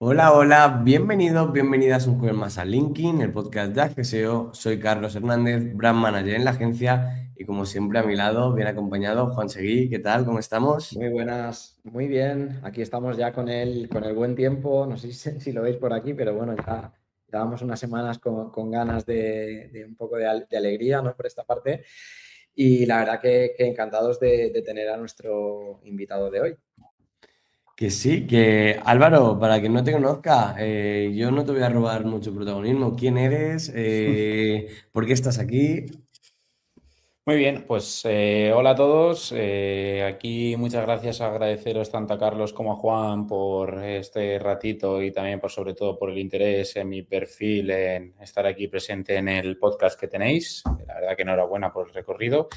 Hola, hola, bienvenidos, bienvenidas un jueves más a LinkedIn, el podcast de AGSEO. Soy Carlos Hernández, Brand Manager en la agencia y como siempre a mi lado, bien acompañado, Juan Seguí. ¿Qué tal? ¿Cómo estamos? Muy buenas, muy bien. Aquí estamos ya con el buen tiempo. No sé si lo veis por aquí, pero bueno, ya llevamos unas semanas con ganas de un poco de alegría, ¿no? Por esta parte. Y la verdad que encantados de tener a nuestro invitado de hoy. Que sí, que Álvaro, para quien no te conozca, yo no te voy a robar mucho protagonismo. ¿Quién eres? ¿Por qué estás aquí? Muy bien, pues hola a todos. Aquí muchas gracias, agradeceros tanto a Carlos como a Juan por este ratito y también por sobre todo por el interés en mi perfil, en estar aquí presente en el podcast que tenéis. La verdad que enhorabuena por el recorrido.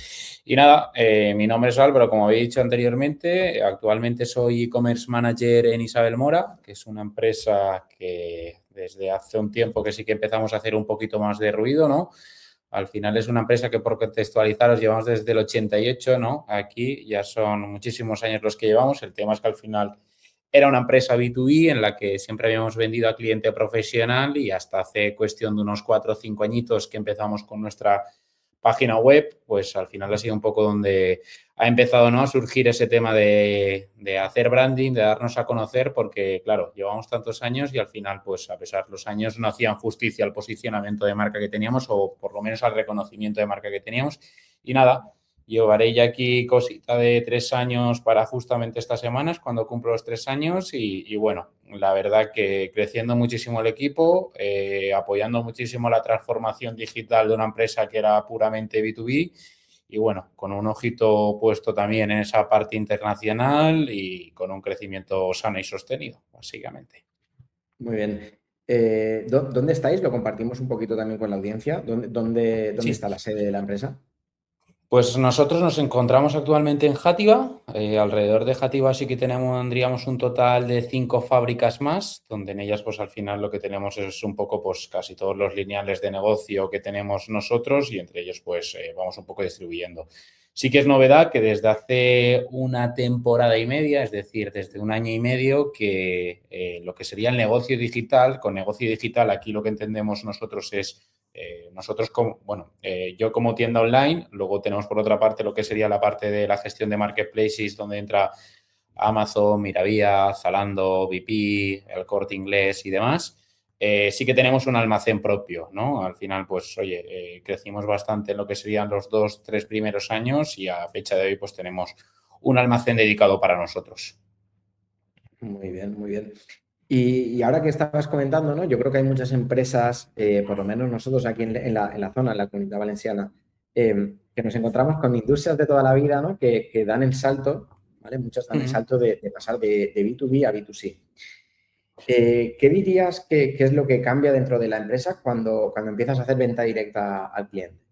Y nada, mi nombre es Álvaro, como había dicho anteriormente. Actualmente soy e-commerce manager en Isabel Mora, que es una empresa que desde hace un tiempo que sí que empezamos a hacer un poquito más de ruido, ¿no? Al final es una empresa que, por contextualizaros, llevamos desde el 88, ¿no? Aquí ya son muchísimos años los que llevamos. El tema es que al final era una empresa B2B en la que siempre habíamos vendido a cliente profesional y hasta hace cuestión de unos 4 o 5 añitos que empezamos con nuestra página web, pues al final ha sido un poco donde ha empezado, ¿no?, a surgir ese tema de hacer branding, de darnos a conocer, porque, claro, llevamos tantos años y al final, pues a pesar de los años, no hacían justicia al posicionamiento de marca que teníamos o por lo menos al reconocimiento de marca que teníamos. Y nada, llevaré ya aquí cosita de 3 años para justamente estas semanas, cuando cumplo los 3 años y bueno, la verdad que creciendo muchísimo el equipo, apoyando muchísimo la transformación digital de una empresa que era puramente B2B y bueno, con un ojito puesto también en esa parte internacional y con un crecimiento sano y sostenido, básicamente. Muy bien. ¿Dónde estáis? Lo compartimos un poquito también con la audiencia. ¿Dónde Sí. está la sede de la empresa? Pues nosotros nos encontramos actualmente en Játiva. Alrededor de Játiva sí que tendríamos un total de 5 fábricas más, donde en ellas pues al final lo que tenemos es un poco pues casi todos los lineales de negocio que tenemos nosotros y entre ellos pues vamos un poco distribuyendo. Sí que es novedad que desde hace una temporada y media, es decir, desde un año y medio, que lo que sería el negocio digital, con negocio digital aquí lo que entendemos nosotros es nosotros, yo como tienda online, luego tenemos por otra parte lo que sería la parte de la gestión de marketplaces, donde entra Amazon, Miravía, Zalando, BP, El Corte Inglés y demás. Sí que tenemos un almacén propio, ¿no? Al final, pues, oye, crecimos bastante en lo que serían los 2, 3 primeros años y a fecha de hoy, pues, tenemos un almacén dedicado para nosotros. Muy bien, muy bien. Y ahora que estabas comentando, ¿no? Yo creo que hay muchas empresas, por lo menos nosotros aquí en la zona, en la Comunidad Valenciana, que nos encontramos con industrias de toda la vida, ¿no? Que dan el salto, ¿vale? Muchas dan el salto de pasar de B2B a B2C. ¿Qué dirías que es lo que cambia dentro de la empresa cuando empiezas a hacer venta directa al cliente?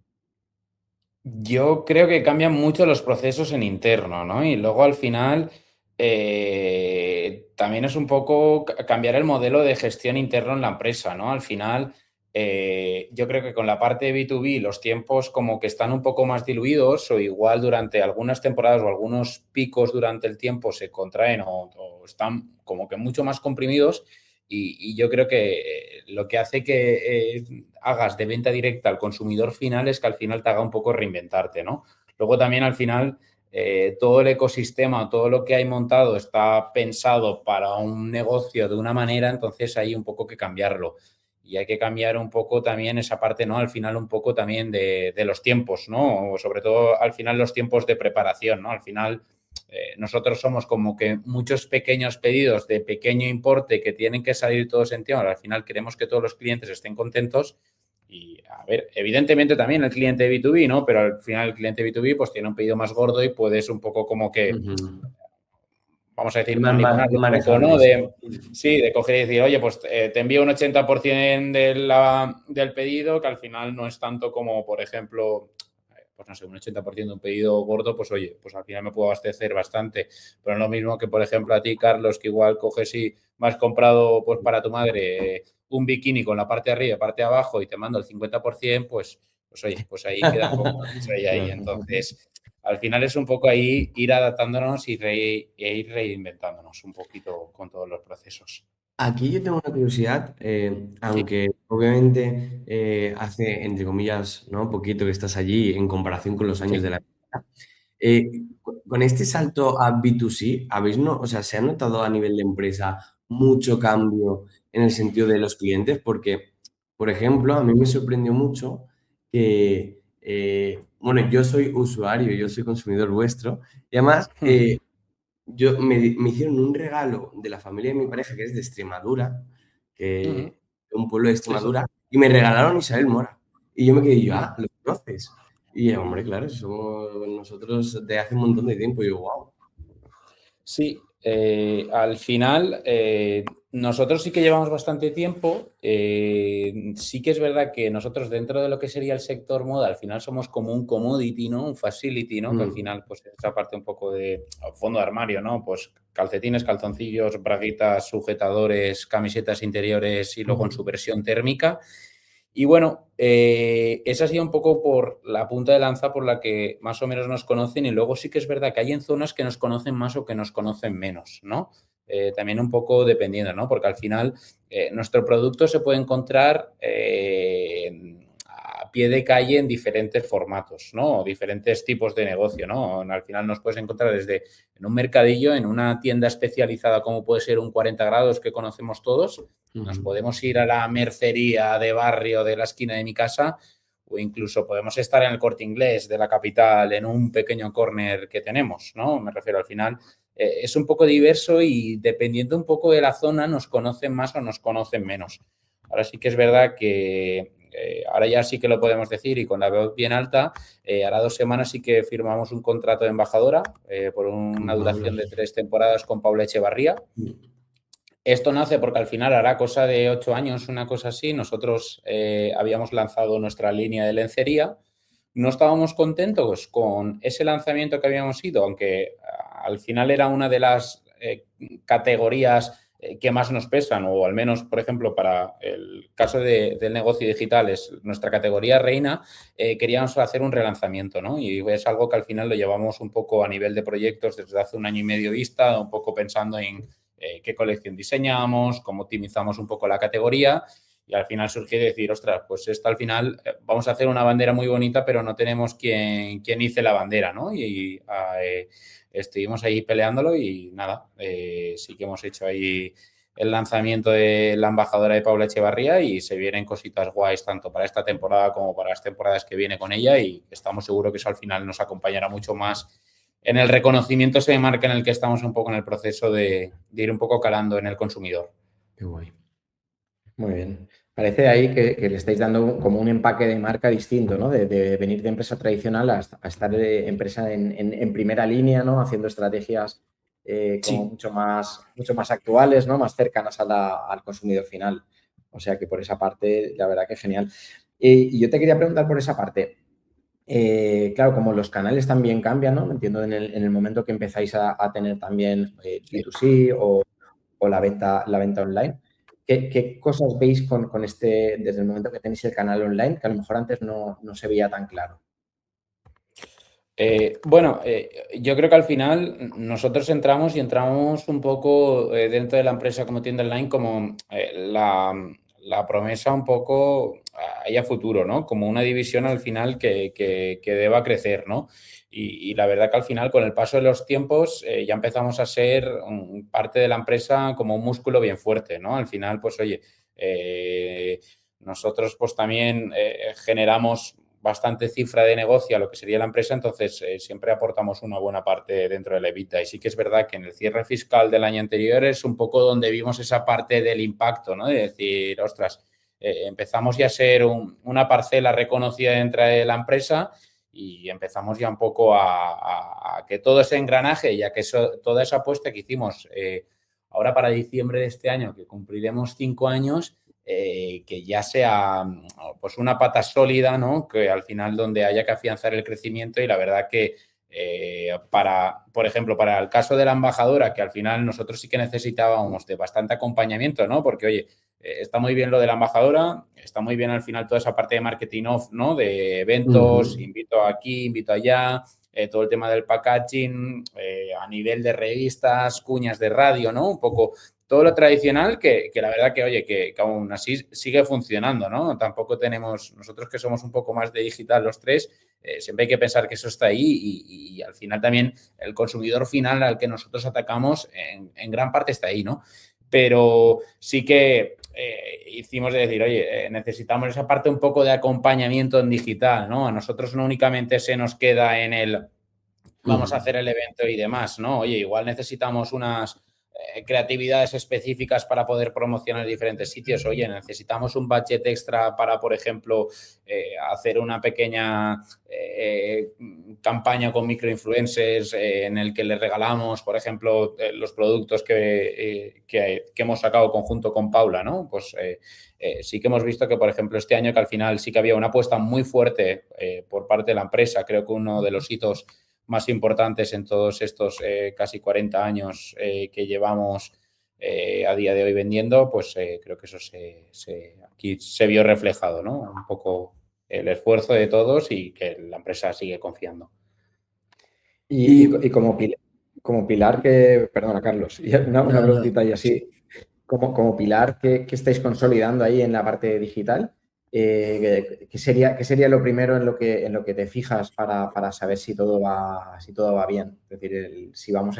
Yo creo que cambian mucho los procesos en interno, ¿no? Y luego al final también es un poco cambiar el modelo de gestión interno en la empresa, ¿no? Al final yo creo que con la parte de B2B los tiempos como que están un poco más diluidos o igual durante algunas temporadas o algunos picos durante el tiempo se contraen o están como que mucho más comprimidos y yo creo que lo que hace que hagas de venta directa al consumidor final es que al final te haga un poco reinventarte, ¿no? Luego también al final todo el ecosistema, todo lo que hay montado está pensado para un negocio de una manera, entonces hay un poco que cambiarlo. Y hay que cambiar un poco también esa parte, ¿no? Al final un poco también de los tiempos, ¿no? O sobre todo al final los tiempos de preparación, ¿no? Al final nosotros somos como que muchos pequeños pedidos de pequeño importe que tienen que salir todos en tiempo. Al final queremos que todos los clientes estén contentos y, a ver, evidentemente también el cliente B2B, ¿no? Pero al final el cliente B2B pues tiene un pedido más gordo y puedes un poco como que, Ujú. vamos a decir, Más manipularlo un poco, manejable, ¿no? sí. Sí, de coger y decir, oye, pues te envío un 80% del pedido, que al final no es tanto como, por ejemplo, pues no sé, un 80% de un pedido gordo, pues oye, pues al final me puedo abastecer bastante. Pero no es lo mismo que, por ejemplo, a ti, Carlos, que igual coges y me has comprado pues para tu madre un bikini con la parte de arriba y parte de abajo y te mando el 50%, pues oye, pues ahí queda un poco la cosa ahí. Claro. Entonces, al final es un poco ahí ir adaptándonos e ir reinventándonos un poquito con todos los procesos. Aquí yo tengo una curiosidad, Sí. aunque obviamente hace, entre comillas, ¿no? Poquito que estás allí en comparación con los años Sí. de la empresa. Con este salto a B2C, ¿habéis no, o sea, se ha notado a nivel de empresa mucho cambio en el sentido de los clientes? Porque, por ejemplo, a mí me sorprendió mucho que, bueno, yo soy usuario, yo soy consumidor vuestro, y además me hicieron un regalo de la familia de mi pareja, que es de Extremadura, Ujú. que un pueblo de Sí, sí. Extremadura, y me regalaron Isabel Mora. Y yo me quedé yo, ¿lo conoces? Y hombre, claro, somos nosotros de hace un montón de tiempo. Y yo, wow. Sí, al final nosotros sí que llevamos bastante tiempo. Sí que es verdad que nosotros dentro de lo que sería el sector moda, al final somos como un commodity, ¿no? Un facility, ¿no? Que al final, pues esa parte un poco de fondo de armario, ¿no? Pues calcetines, calzoncillos, braguitas, sujetadores, camisetas interiores y luego en su versión térmica. Y bueno, esa ha sido un poco por la punta de lanza por la que más o menos nos conocen y luego sí que es verdad que hay en zonas que nos conocen más o que nos conocen menos, ¿no? También un poco dependiendo, ¿no? Porque al final nuestro producto se puede encontrar a pie de calle en diferentes formatos, ¿no? O diferentes tipos de negocio, ¿no? Al final nos puedes encontrar desde en un mercadillo, en una tienda especializada como puede ser un 40 grados que conocemos todos, nos podemos ir a la mercería de barrio de la esquina de mi casa o incluso podemos estar en el Corte Inglés de la capital en un pequeño córner que tenemos, ¿no? Me refiero al final. Es un poco diverso y dependiendo un poco de la zona nos conocen más o nos conocen menos. Ahora sí que es verdad que ahora ya sí que lo podemos decir y con la voz bien alta, hará 2 semanas sí que firmamos un contrato de embajadora por una Con Pablo. duración de 3 temporadas con Paula Echevarría. Esto nace porque al final hará cosa de 8 años, una cosa así. Nosotros habíamos lanzado nuestra línea de lencería. No estábamos contentos con ese lanzamiento que habíamos ido, aunque al final era una de las categorías que más nos pesan, o al menos, por ejemplo, para el caso del negocio digital, es nuestra categoría reina, queríamos hacer un relanzamiento, ¿no? Y es algo que al final lo llevamos un poco a nivel de proyectos desde hace 1 año y medio vista, un poco pensando en qué colección diseñamos, cómo optimizamos un poco la categoría y al final surgió decir, ostras, pues esto al final vamos a hacer una bandera muy bonita, pero no tenemos quien hice la bandera, ¿no? Y estuvimos ahí peleándolo y nada, sí que hemos hecho ahí el lanzamiento de la embajadora de Paula Echevarría y se vienen cositas guays tanto para esta temporada como para las temporadas que viene con ella y estamos seguros que eso al final nos acompañará mucho más en el reconocimiento de marca en el que estamos un poco en el proceso de ir un poco calando en el consumidor. Qué guay. Muy bien. Parece ahí que le estáis dando como un empaque de marca distinto, ¿no? De venir de empresa tradicional a estar de empresa en primera línea, ¿no? Haciendo estrategias como Sí. mucho más actuales, ¿no? Más cercanas al consumidor final. O sea que por esa parte, la verdad que genial. Y yo te quería preguntar por esa parte. Claro, como los canales también cambian, ¿no? Entiendo en el momento que empezáis a tener también B2C o la venta online. ¿Qué cosas veis con este, desde el momento que tenéis el canal online, que a lo mejor antes no se veía tan claro? Bueno, yo creo que al final nosotros entramos un poco dentro de la empresa como tienda online como la promesa un poco ahí a futuro, ¿no? Como una división al final que deba crecer, ¿no? Y la verdad que al final con el paso de los tiempos ya empezamos a ser parte de la empresa como un músculo bien fuerte, ¿no? Al final, pues oye, nosotros pues también generamos bastante cifra de negocio a lo que sería la empresa, entonces siempre aportamos una buena parte dentro de la EBITDA. Y sí que es verdad que en el cierre fiscal del año anterior es un poco donde vimos esa parte del impacto, ¿no? De decir, ostras, empezamos ya a ser una parcela reconocida dentro de la empresa y empezamos ya un poco a que todo ese engranaje, ya que toda esa apuesta que hicimos ahora para diciembre de este año, que cumpliremos 5 años, que ya sea pues una pata sólida, ¿no? Que al final donde haya que afianzar el crecimiento y la verdad que por ejemplo, para el caso de la embajadora, que al final nosotros sí que necesitábamos de bastante acompañamiento, ¿no? Porque, oye, está muy bien lo de la embajadora, está muy bien al final toda esa parte de marketing off, ¿no? De eventos, invito aquí, invito allá, todo el tema del packaging, a nivel de revistas, cuñas de radio, ¿no? Un poco todo lo tradicional que la verdad que, oye, que aún así sigue funcionando, ¿no? Tampoco tenemos, nosotros que somos un poco más de digital los tres, siempre hay que pensar que eso está ahí y al final también el consumidor final al que nosotros atacamos en gran parte está ahí, ¿no? Pero sí que hicimos de decir, oye, necesitamos esa parte un poco de acompañamiento en digital, ¿no? A nosotros no únicamente se nos queda en el vamos a hacer el evento y demás, ¿no? Oye, igual necesitamos unas creatividades específicas para poder promocionar diferentes sitios. Oye, necesitamos un budget extra para, por ejemplo, hacer una pequeña campaña con microinfluencers en el que les regalamos, por ejemplo, los productos que hemos sacado conjunto con Paula, ¿no? Pues sí que hemos visto que, por ejemplo, este año que al final sí que había una apuesta muy fuerte por parte de la empresa. Creo que uno de los hitos más importantes en todos estos casi 40 años que llevamos a día de hoy vendiendo, pues creo que eso aquí se vio reflejado, ¿no? Un poco el esfuerzo de todos y que la empresa sigue confiando. Y como pilar que, perdona Carlos, una preguntita y así, como pilar que estáis consolidando ahí en la parte digital, ¿qué sería lo primero en lo que te fijas para saber si todo va bien? Es decir, si vamos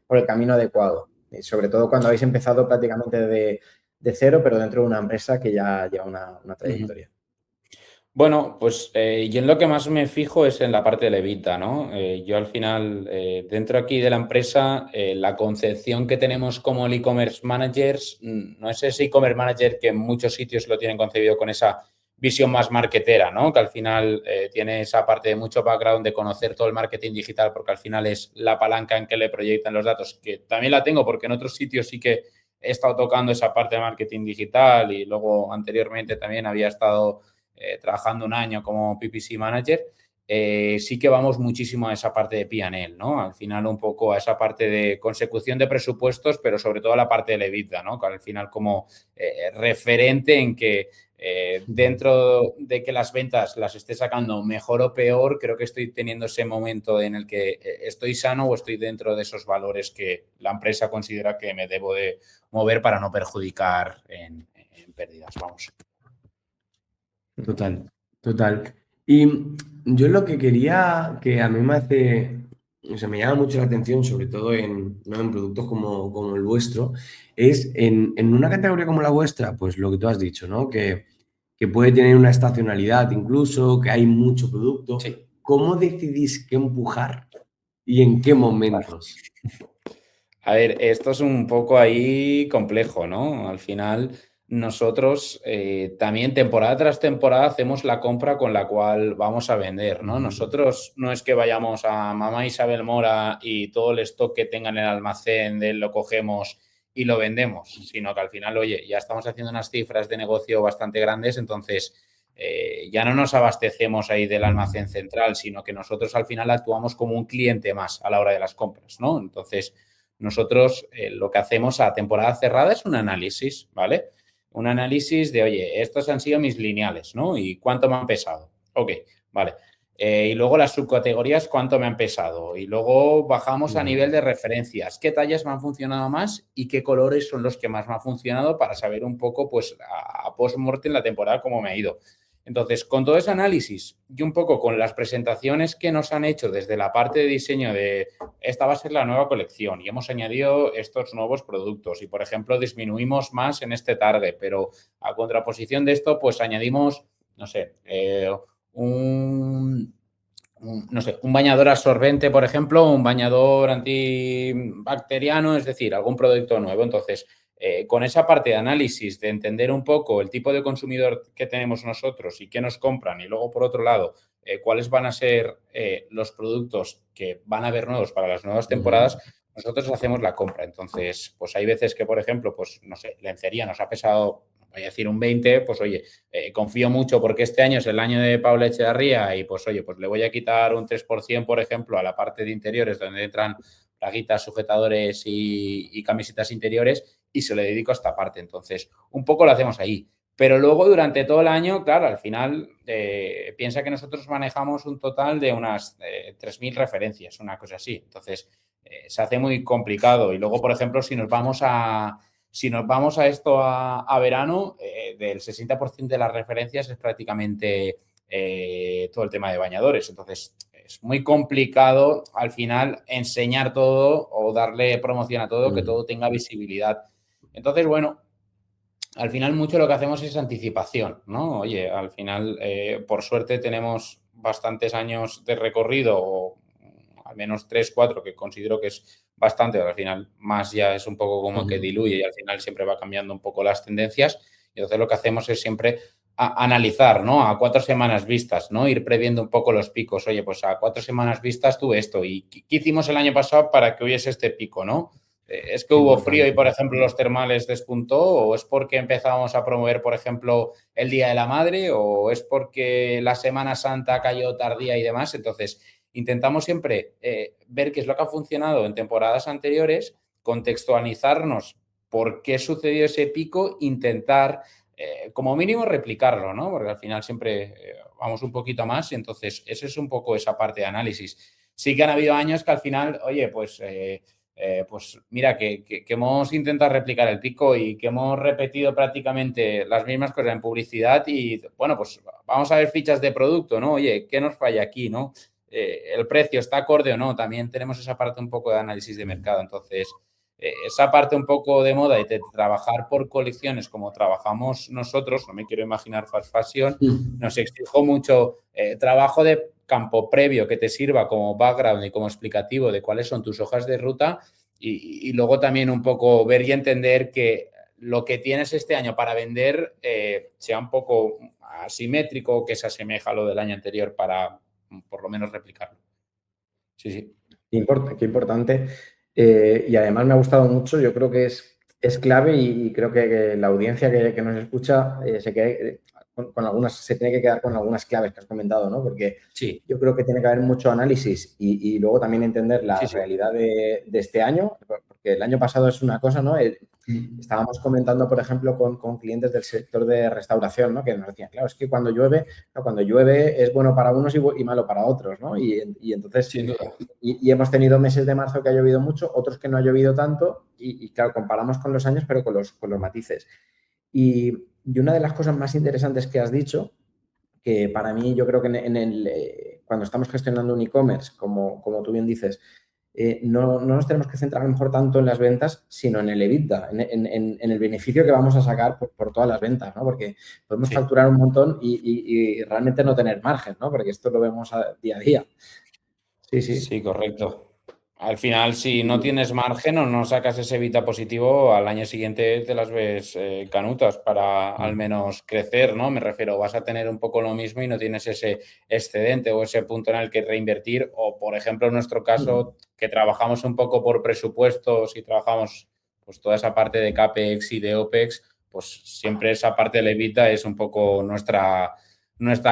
por el camino adecuado. Sobre todo cuando habéis empezado prácticamente de cero, pero dentro de una empresa que ya lleva una trayectoria. Bueno, pues yo en lo que más me fijo es en la parte de la EBITDA, ¿no? Yo al final, dentro aquí de la empresa, la concepción que tenemos como el e-commerce managers, no es ese e-commerce manager que en muchos sitios lo tienen concebido con esa visión más marketera, ¿no? Que al final tiene esa parte de mucho background de conocer todo el marketing digital, porque al final es la palanca en que le proyectan los datos, que también la tengo porque en otros sitios sí que he estado tocando esa parte de marketing digital y luego anteriormente también había estado trabajando un año como PPC Manager, sí que vamos muchísimo a esa parte de P&L, ¿no? Al final un poco a esa parte de consecución de presupuestos, pero sobre todo a la parte de la EBITDA, ¿no? Que al final como referente en que dentro de que las ventas las esté sacando mejor o peor, creo que estoy teniendo ese momento en el que estoy sano o estoy dentro de esos valores que la empresa considera que me debo de mover para no perjudicar en pérdidas, vamos. Total. Y yo lo que quería, que a mí me llama mucho la atención, sobre todo ¿no? en productos como el vuestro, es en una categoría como la vuestra, pues lo que tú has dicho, ¿no? Que puede tener una estacionalidad incluso, que hay mucho producto. Sí. ¿Cómo decidís qué empujar y en qué momentos? A ver, esto es un poco ahí complejo, ¿no? Al final, nosotros también temporada tras temporada hacemos la compra con la cual vamos a vender, ¿no? Nosotros no es que vayamos a Mamá Isabel Mora y todo el stock que tengan en el almacén de él lo cogemos y lo vendemos, sino que al final, oye, ya estamos haciendo unas cifras de negocio bastante grandes, entonces ya no nos abastecemos ahí del almacén central, sino que nosotros al final actuamos como un cliente más a la hora de las compras, ¿no? Entonces, nosotros lo que hacemos a temporada cerrada es un análisis, ¿vale? Un análisis de, oye, estos han sido mis lineales, ¿no? ¿Y cuánto me han pesado? Ok, vale. Y luego las subcategorías, ¿cuánto me han pesado? Y luego bajamos a nivel de referencias. ¿Qué tallas me han funcionado más y qué colores son los que más me han funcionado para saber un poco, pues, a post-mortem la temporada cómo me ha ido? Entonces, con todo ese análisis y un poco con las presentaciones que nos han hecho desde la parte de diseño de esta va a ser la nueva colección y hemos añadido estos nuevos productos y, por ejemplo, disminuimos más en este target, pero a contraposición de esto, pues añadimos, no sé, un bañador absorbente, por ejemplo, un bañador antibacteriano, es decir, algún producto nuevo. Entonces, con esa parte de análisis, de entender un poco el tipo de consumidor que tenemos nosotros y qué nos compran, y luego, por otro lado, cuáles van a ser los productos que van a haber nuevos para las nuevas temporadas, nosotros hacemos la compra. Entonces, pues hay veces que, por ejemplo, pues no sé, lencería nos ha pesado, voy a decir un 20, pues oye, confío mucho porque este año es el año de Paula Echevarría y pues oye, pues le voy a quitar un 3%, por ejemplo, a la parte de interiores donde entran braguitas, sujetadores y camisetas interiores y se le dedico a esta parte. Entonces, un poco lo hacemos ahí. Pero luego, durante todo el año, claro, al final, piensa que nosotros manejamos un total de unas 3.000 referencias, una cosa así. Entonces, se hace muy complicado. Y luego, por ejemplo, si Si nos vamos a esto a verano, del 60% de las referencias es prácticamente todo el tema de bañadores. Entonces, es muy complicado al final enseñar todo o darle promoción a todo, que todo tenga visibilidad. Entonces, bueno, al final mucho lo que hacemos es anticipación, ¿no? Oye, al final, por suerte, tenemos bastantes años de recorrido, o al menos 3, 4, que considero que es bastante, pero al final más ya es un poco como que diluye y al final siempre va cambiando un poco las tendencias. Y entonces lo que hacemos es siempre analizar, ¿no? A 4 semanas vistas, ¿no? Ir previendo un poco los picos. Oye, pues a 4 semanas vistas tuve esto. ¿Y qué hicimos el año pasado para que hubiese este pico, ¿no? ¿Es que hubo frío y, por ejemplo, los termales despuntó? ¿O es porque empezábamos a promover, por ejemplo, el Día de la Madre? ¿O es porque la Semana Santa cayó tardía y demás? Entonces, intentamos siempre ver qué es lo que ha funcionado en temporadas anteriores, contextualizarnos por qué sucedió ese pico, intentar, como mínimo, replicarlo, ¿no? Porque al final siempre vamos un poquito más y entonces esa es un poco esa parte de análisis. Sí que han habido años que al final, oye, pues mira, que hemos intentado replicar el pico y que hemos repetido prácticamente las mismas cosas en publicidad y, bueno, pues vamos a ver fichas de producto, ¿no? Oye, ¿qué nos falla aquí, no? El precio está acorde o no. También tenemos esa parte un poco de análisis de mercado. Entonces, esa parte un poco de moda y de trabajar por colecciones como trabajamos nosotros, no me quiero imaginar fast fashion, nos exijo mucho trabajo de campo previo que te sirva como background y como explicativo de cuáles son tus hojas de ruta y luego también un poco ver y entender que lo que tienes este año para vender sea un poco asimétrico, que se asemeja a lo del año anterior para por lo menos replicarlo. Sí, sí. Qué importante. Y además me ha gustado mucho, yo creo que es clave y creo que la audiencia que nos escucha se quede con algunas, se tiene que quedar con algunas claves que has comentado, ¿no? Porque sí, yo creo que tiene que haber mucho análisis y luego también entender la sí, sí. realidad de este año, porque el año pasado es una cosa, ¿no? Estábamos comentando, por ejemplo, con clientes del sector de restauración, ¿no? Que nos decían, claro, es que cuando llueve es bueno para unos y malo para otros, ¿no? Y entonces, Sin duda. y hemos tenido meses de marzo que ha llovido mucho, otros que no ha llovido tanto y claro, comparamos con los años, pero con los matices. Y una de las cosas más interesantes que has dicho, que para mí yo creo que cuando estamos gestionando un e-commerce, como tú bien dices, no nos tenemos que centrar a lo mejor tanto en las ventas, sino en el EBITDA, en el beneficio que vamos a sacar por todas las ventas, ¿no? Porque podemos facturar un montón y realmente no tener margen, ¿no? Porque esto lo vemos día a día. Sí, sí. Sí, correcto. Al final, si no tienes margen o no sacas ese EBITDA positivo, al año siguiente te las ves canutas para al menos crecer, ¿no? Me refiero, vas a tener un poco lo mismo y no tienes ese excedente o ese punto en el que reinvertir. O, por ejemplo, en nuestro caso, que trabajamos un poco por presupuestos y trabajamos pues toda esa parte de CAPEX y de OPEX, pues siempre esa parte del EBITDA es un poco nuestra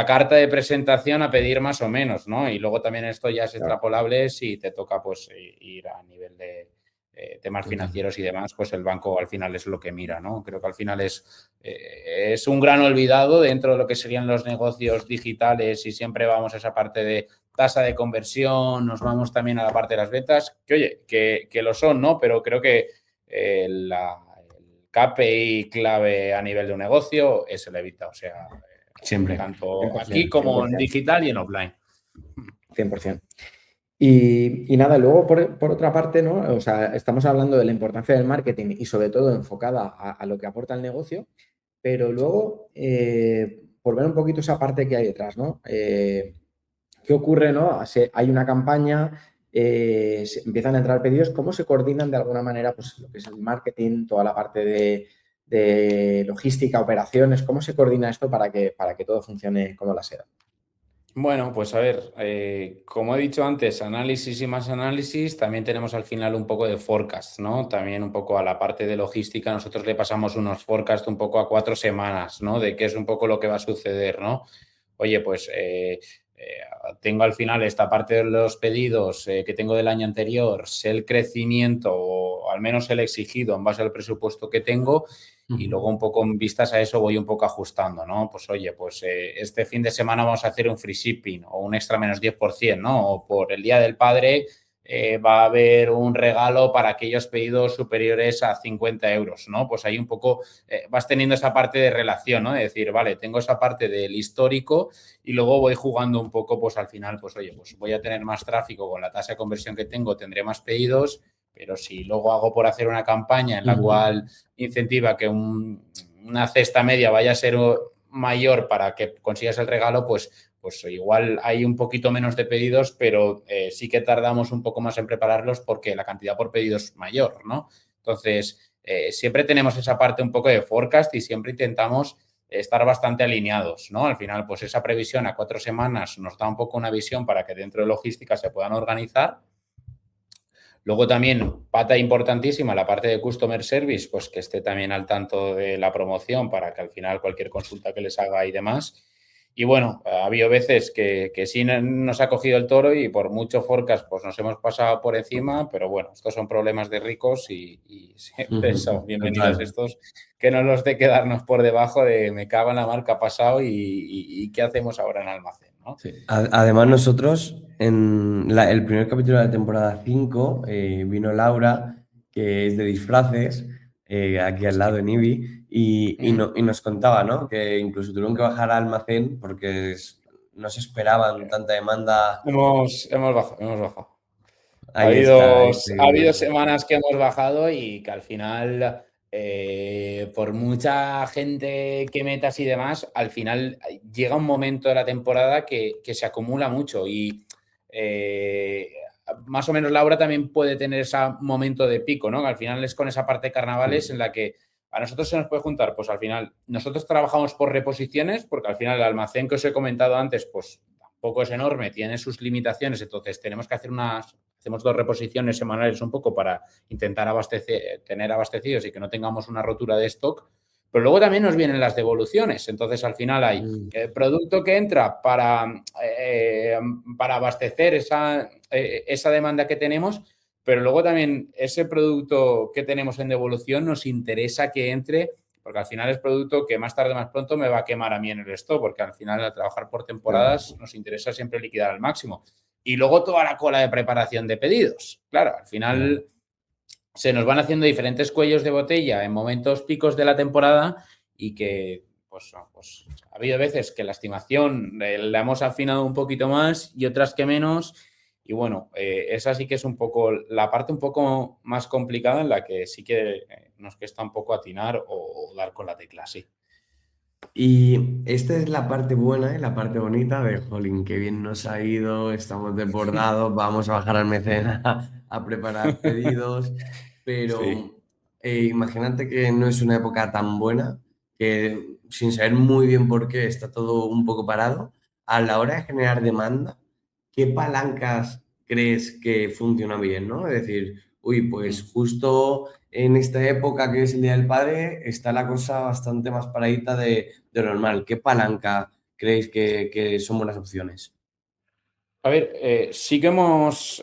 carta de presentación a pedir más o menos, ¿no? Y luego también esto ya es extrapolable si te toca pues ir a nivel de temas financieros y demás, pues el banco al final es lo que mira, ¿no? Creo que al final es un gran olvidado dentro de lo que serían los negocios digitales y siempre vamos a esa parte de tasa de conversión, nos vamos también a la parte de las ventas, que oye, que lo son, ¿no? Pero creo que el KPI clave a nivel de un negocio es el EBITDA, o sea, siempre. Tanto 100%, aquí como 100%. en digital y en offline. 100%. Y nada, luego por otra parte, ¿no? O sea, estamos hablando de la importancia del marketing y sobre todo enfocada a lo que aporta el negocio, pero luego, por ver un poquito esa parte que hay detrás, ¿no? ¿Qué ocurre, no? Hay una campaña, empiezan a entrar pedidos, ¿cómo se coordinan de alguna manera pues, lo que es el marketing, toda la parte de logística, operaciones? ¿Cómo se coordina esto para que todo funcione como la seda? Bueno, pues a ver, como he dicho antes, análisis y más análisis, también tenemos al final un poco de forecast, ¿no? También un poco a la parte de logística, nosotros le pasamos unos forecast un poco a 4 semanas, ¿no? De qué es un poco lo que va a suceder, ¿no? Oye, pues tengo al final esta parte de los pedidos que tengo del año anterior, sé el crecimiento o al menos el exigido en base al presupuesto que tengo y luego un poco en vistas a eso voy un poco ajustando, ¿no? Pues oye, pues este fin de semana vamos a hacer un free shipping o un extra menos 10%, ¿no? O por el Día del Padre va a haber un regalo para aquellos pedidos superiores a 50 euros, ¿no? Pues ahí un poco vas teniendo esa parte de relación, ¿no? De decir, vale, tengo esa parte del histórico y luego voy jugando un poco, pues al final, pues oye, pues voy a tener más tráfico con la tasa de conversión que tengo, tendré más pedidos, pero si luego hago por hacer una campaña en la cual incentiva que una cesta media vaya a ser mayor para que consigas el regalo, pues igual hay un poquito menos de pedidos, pero sí que tardamos un poco más en prepararlos porque la cantidad por pedido es mayor, ¿no? Entonces, siempre tenemos esa parte un poco de forecast y siempre intentamos estar bastante alineados, ¿no? Al final, pues esa previsión a 4 semanas nos da un poco una visión para que dentro de logística se puedan organizar. Luego también, pata importantísima, la parte de Customer Service, pues que esté también al tanto de la promoción para que al final cualquier consulta que les haga y demás. Y bueno, ha habido veces que sí nos ha cogido el toro y por mucho forecast pues nos hemos pasado por encima, pero bueno, estos son problemas de ricos y siempre son bienvenidos estos, que no los de quedarnos por debajo de me cago en la mar que ha pasado y qué hacemos ahora en almacén, ¿no? Sí. Además, nosotros, en el primer capítulo de la temporada 5, vino Laura, que es de disfraces, aquí al lado en Ibi, y nos contaba, ¿no? Que incluso tuvieron que bajar al almacén porque no se esperaban tanta demanda. Hemos bajado. Ahí está. Ha habido semanas que hemos bajado y que al final, por mucha gente que metas y demás, al final llega un momento de la temporada que se acumula mucho y más o menos Laura también puede tener ese momento de pico, ¿no? Que al final es con esa parte de carnavales en la que a nosotros se nos puede juntar, pues al final nosotros trabajamos por reposiciones porque al final el almacén que os he comentado antes, pues tampoco es enorme, tiene sus limitaciones, entonces tenemos que hacer hacemos 2 reposiciones semanales un poco para intentar tener abastecidos y que no tengamos una rotura de stock. Pero luego también nos vienen las devoluciones. Entonces, al final hay el producto que entra para abastecer esa demanda que tenemos, pero luego también ese producto que tenemos en devolución nos interesa que entre, porque al final es producto que más tarde o más pronto me va a quemar a mí en el stock, porque al final al trabajar por temporadas nos interesa siempre liquidar al máximo. Y luego toda la cola de preparación de pedidos. Claro, al final se nos van haciendo diferentes cuellos de botella en momentos picos de la temporada y que pues ha habido veces que la estimación la hemos afinado un poquito más y otras que menos. Y bueno, esa sí que es un poco la parte un poco más complicada en la que sí que nos cuesta un poco atinar o dar con la tecla, sí. Y esta es la parte buena y la parte bonita de, jolín, qué bien nos ha ido, estamos desbordados, vamos a bajar al mecena a preparar pedidos, pero Sí. imagínate que no es una época tan buena, que sin saber muy bien por qué está todo un poco parado. A la hora de generar demanda, ¿qué palancas crees que funcionan bien, ¿no? Es decir, uy, pues justo en esta época que es el Día del Padre está la cosa bastante más paradita de normal. ¿Qué palanca creéis que son buenas opciones? A ver, sí que hemos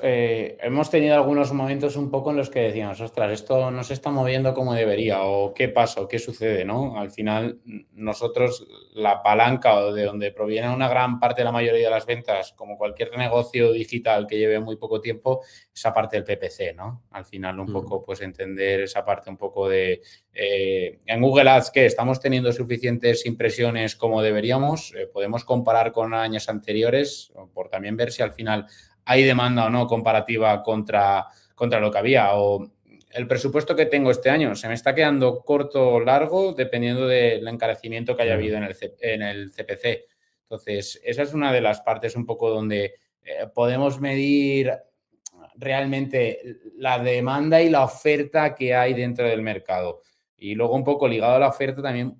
tenido algunos momentos un poco en los que decíamos, ostras, esto no se está moviendo como debería, o qué pasa, o qué sucede, ¿no? Al final, nosotros, la palanca o de donde proviene una gran parte de la mayoría de las ventas, como cualquier negocio digital que lleve muy poco tiempo, esa parte del PPC, ¿no? Al final, un poco, pues entender esa parte un poco de en Google Ads, que estamos teniendo suficientes impresiones como deberíamos, podemos comparar con años anteriores, por también ver si al final hay demanda o no comparativa contra lo que había, o el presupuesto que tengo este año se me está quedando corto o largo dependiendo del encarecimiento que haya habido en el CPC. Entonces, esa es una de las partes un poco donde podemos medir realmente la demanda y la oferta que hay dentro del mercado. Y luego un poco ligado a la oferta también,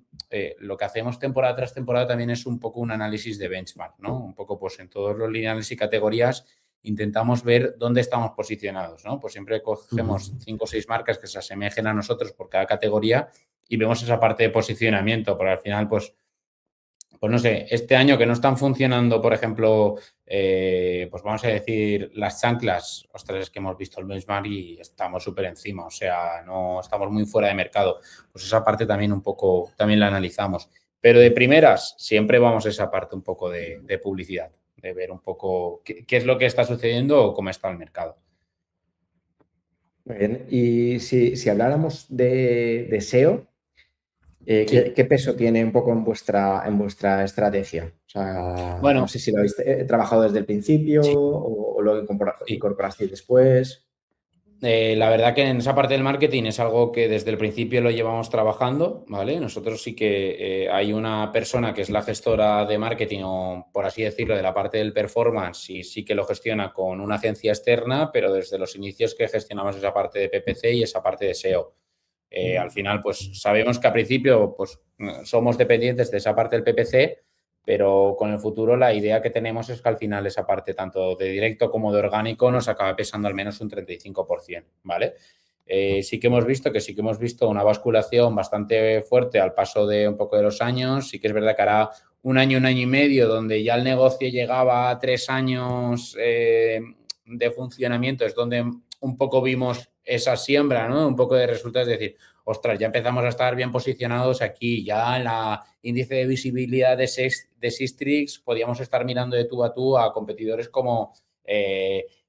lo que hacemos temporada tras temporada también es un poco un análisis de benchmark, ¿no? Un poco pues en todos los lineales y categorías intentamos ver dónde estamos posicionados, ¿no? Pues siempre cogemos 5 o 6 marcas que se asemejen a nosotros por cada categoría y vemos esa parte de posicionamiento, porque al final pues no sé, este año que no están funcionando, por ejemplo, pues vamos a decir las chanclas, ostras, es que hemos visto el benchmark y estamos súper encima, o sea, no estamos muy fuera de mercado. Pues esa parte también un poco, también la analizamos. Pero de primeras, siempre vamos a esa parte un poco de publicidad, de ver un poco qué es lo que está sucediendo o cómo está el mercado. Muy bien. Y si habláramos de SEO, Sí. ¿qué peso tiene un poco en vuestra estrategia? O sea, no Bueno, sé si lo habéis trabajado desde el principio sí, o lo sí. incorporasteis después. La verdad que en esa parte del marketing es algo que desde el principio lo llevamos trabajando, ¿vale? Nosotros sí que hay una persona que es la gestora de marketing o, por así decirlo, de la parte del performance y sí que lo gestiona con una agencia externa, pero desde los inicios que gestionamos esa parte de PPC y esa parte de SEO. Al final, pues sabemos que a principio pues, somos dependientes de esa parte del PPC, pero con el futuro la idea que tenemos es que al final esa parte tanto de directo como de orgánico nos acabe pesando al menos un 35%, ¿vale? Sí que hemos visto una basculación bastante fuerte al paso de un poco de los años. Sí que es verdad que hará un año y medio, donde ya el negocio llegaba a 3 años de funcionamiento, es donde un poco vimos esa siembra, ¿no? Un poco de resultados, es decir, ostras, ya empezamos a estar bien posicionados aquí, ya en la índice de visibilidad de Sistrix podíamos estar mirando de tú a tú a competidores como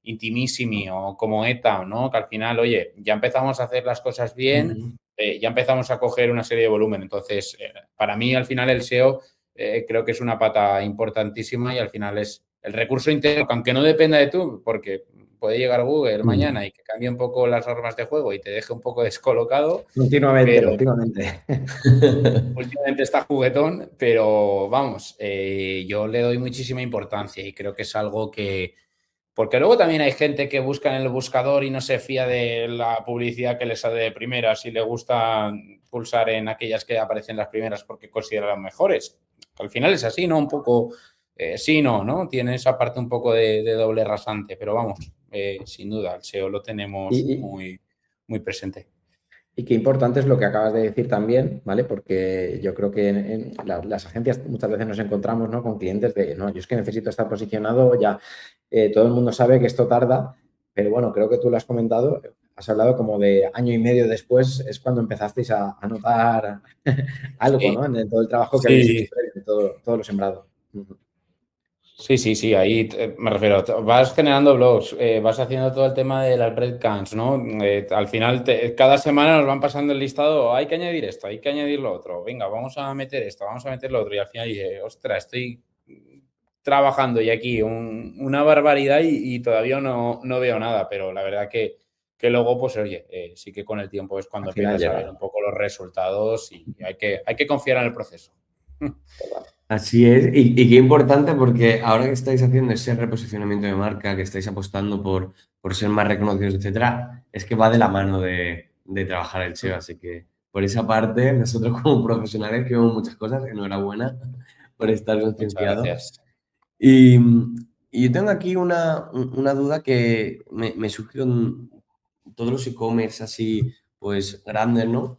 Intimissimi o como ETA, ¿no? Que al final, oye, ya empezamos a hacer las cosas bien, ya empezamos a coger una serie de volumen. Entonces, para mí, al final, el SEO creo que es una pata importantísima y al final es el recurso interno, que aunque no dependa de tú, porque puede llegar Google mañana y que cambie un poco las normas de juego y te deje un poco descolocado, Continuamente, pero continuamente. últimamente está juguetón, pero vamos, yo le doy muchísima importancia y creo que es algo que... Porque luego también hay gente que busca en el buscador y no se fía de la publicidad que les sale de primeras y le gusta pulsar en aquellas que aparecen las primeras porque considera las mejores. Al final es así, ¿no? Un poco sí, ¿no? Tiene esa parte un poco de doble rasante, pero vamos, sin duda, el SEO lo tenemos Y, muy, muy presente. Y qué importante es lo que acabas de decir también, ¿vale? Porque yo creo que en las agencias muchas veces nos encontramos, ¿no? Con clientes de, no, yo es que necesito estar posicionado ya. Todo el mundo sabe que esto tarda, pero bueno, creo que tú lo has comentado, has hablado como de año y medio después, es cuando empezasteis a notar algo, Sí, ¿no? En todo el trabajo que habéis hecho sí, previo, todo lo sembrado. Ujú. sí, ahí me refiero, vas generando blogs, vas haciendo todo el tema de las breadcrumbs, ¿no? Al final, cada semana nos van pasando el listado, hay que añadir esto, hay que añadir lo otro, venga, vamos a meter esto, vamos a meter lo otro, y al final dije, ostras, estoy trabajando y aquí una barbaridad y todavía no veo nada, pero la verdad que luego, pues oye, sí que con el tiempo es Al cuando final empiezas a ver llega. un poco los resultados y hay que confiar en el proceso. Así es, y qué importante porque ahora que estáis haciendo ese reposicionamiento de marca, que estáis apostando por ser más reconocidos, etcétera, es que va de la mano de trabajar el SEO. Así que por esa parte, nosotros como profesionales que vemos muchas cosas, enhorabuena por estar Muchas concienciado. gracias. Y, y yo tengo aquí una duda que me surgió en todos los e-commerce así, pues grandes, ¿no?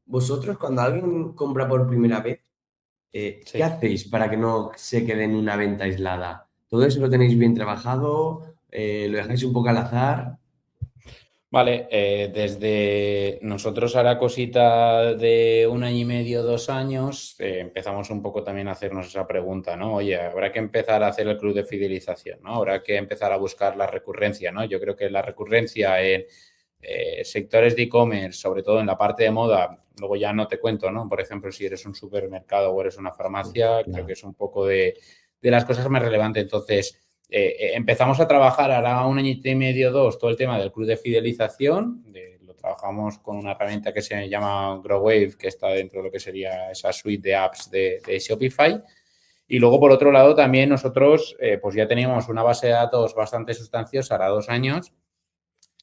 Vosotros, cuando alguien compra por primera vez, ¿qué Sí. hacéis para que no se quede en una venta aislada? ¿Todo eso lo tenéis bien trabajado? ¿Lo dejáis un poco al azar? Vale, desde nosotros ahora cosita de un año y medio, 2 años, empezamos un poco también a hacernos esa pregunta, ¿no? Oye, habrá que empezar a hacer el club de fidelización, ¿no? Habrá que empezar a buscar la recurrencia, ¿no? Yo creo que la recurrencia en sectores de e-commerce, sobre todo en la parte de moda, luego ya no te cuento, ¿no? Por ejemplo, si eres un supermercado o eres una farmacia, creo que Claro. es un poco de las cosas más relevantes. Entonces, empezamos a trabajar ahora un año y medio, 2, todo el tema del club de fidelización. Lo trabajamos con una herramienta que se llama GrowWave, que está dentro de lo que sería esa suite de apps de Shopify. Y luego, por otro lado, también nosotros pues ya teníamos una base de datos bastante sustanciosa, ahora 2 años.